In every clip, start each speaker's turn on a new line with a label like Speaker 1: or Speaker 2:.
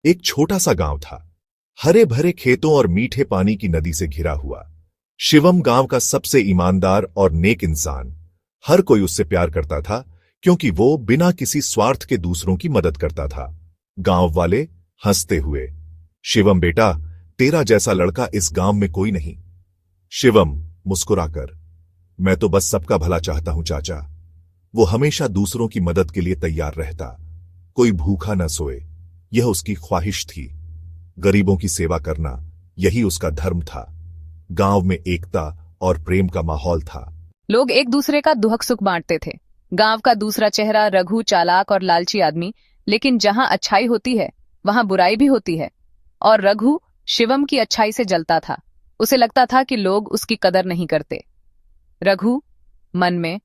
Speaker 1: एक छोटा सा गांव था, हरे भरे खेतों और मीठे पानी की नदी से घिरा हुआ। शिवम गांव का सबसे ईमानदार और नेक इंसान। हर कोई उससे प्यार करता था क्योंकि वो बिना किसी स्वार्थ के दूसरों की मदद करता था। गांव वाले हंसते हुए, शिवम बेटा, तेरा जैसा लड़का इस गांव में कोई नहीं। शिवम मुस्कुराकर, मैं तो बस सबका भला चाहता हूं चाचा। वो हमेशा दूसरों की मदद के लिए तैयार रहता। कोई भूखा न सोए, यह उसकी ख्वाहिश थी। गरीबों की सेवा करना, यही उसका धर्म था। गांव में एकता और प्रेम का माहौल था।
Speaker 2: लोग एक दूसरे का दुख सुख बांटते थे। गांव का दूसरा चेहरा रघु, चालाक और लालची आदमी, लेकिन जहां अच्छाई होती है वहां बुराई भी होती है। और रघु शिवम की अच्छाई से जलता था। उसे लगता था कि लोग उसकी कदर नहीं करते। रघु मन में,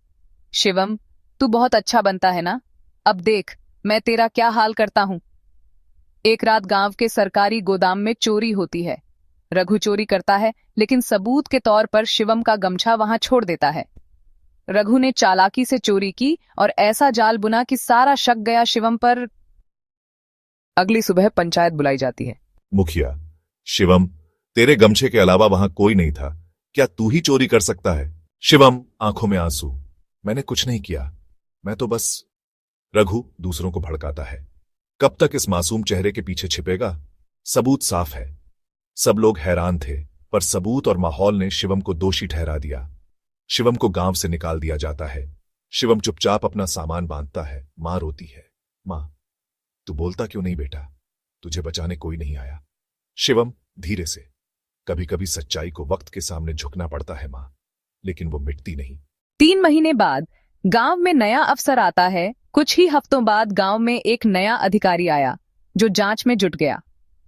Speaker 2: शिवम तू बहुत अच्छा बनता है ना, अब देख मैं तेरा क्या हाल करता हूं। एक रात गांव के सरकारी गोदाम में चोरी होती है। रघु चोरी करता है, लेकिन सबूत के तौर पर शिवम का गमछा वहां छोड़ देता है। रघु ने चालाकी से चोरी की और ऐसा जाल बुना कि सारा शक गया शिवम पर। अगली सुबह पंचायत बुलाई जाती है।
Speaker 1: मुखिया, शिवम, तेरे गमछे के अलावा वहां कोई नहीं था, क्या तू ही चोरी कर सकता है? शिवम आंखों में आंसू, मैंने कुछ नहीं किया, मैं तो बस। रघु दूसरों को भड़काता है, कब तक इस मासूम चेहरे के पीछे छिपेगा? सबूत साफ है। सब लोग हैरान थे, पर सबूत और माहौल ने शिवम को दोषी ठहरा दिया। शिवम को गांव से निकाल दिया जाता है। शिवम चुपचाप अपना सामान बांधता है। मां रोती है, मां तू बोलता क्यों नहीं बेटा, तुझे बचाने कोई नहीं आया। शिवम धीरे से, कभी कभी सच्चाई को वक्त के सामने झुकना पड़ता है मां, लेकिन वो मिटती नहीं।
Speaker 2: 3 महीने बाद गांव में नया अफसर आता है। कुछ ही हफ्तों बाद गांव में एक नया अधिकारी आया, जो जांच में जुट गया।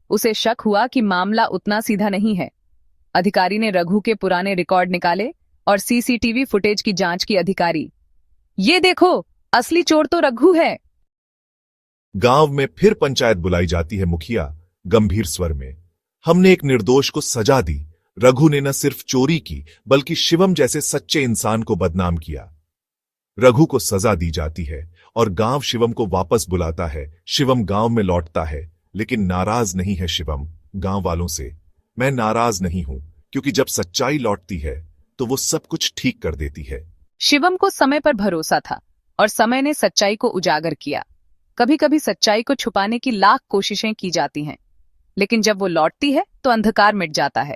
Speaker 2: उसे शक हुआ कि मामला उतना सीधा नहीं है। अधिकारी ने रघु के पुराने रिकॉर्ड निकाले और सीसीटीवी फुटेज की जांच की। अधिकारी, ये देखो, असली चोर तो रघु है।
Speaker 1: गांव में फिर पंचायत बुलाई जाती है। मुखिया गंभीर स्वर में, हमने एक निर्दोष को सजा दी। रघु ने न सिर्फ चोरी की, बल्कि शिवम जैसे सच्चे इंसान को बदनाम किया। रघु को सजा दी जाती है और गांव शिवम को वापस बुलाता है। शिवम गांव में लौटता है, लेकिन नाराज नहीं है शिवम गांव वालों से। मैं नाराज नहीं हूं, क्योंकि जब सच्चाई लौटती है तो वो सब कुछ ठीक कर देती है।
Speaker 2: शिवम को समय पर भरोसा था और समय ने सच्चाई को उजागर किया। कभी कभी सच्चाई को छुपाने की लाख कोशिशें की जाती हैं, लेकिन जब वो लौटती है तो अंधकार मिट जाता है।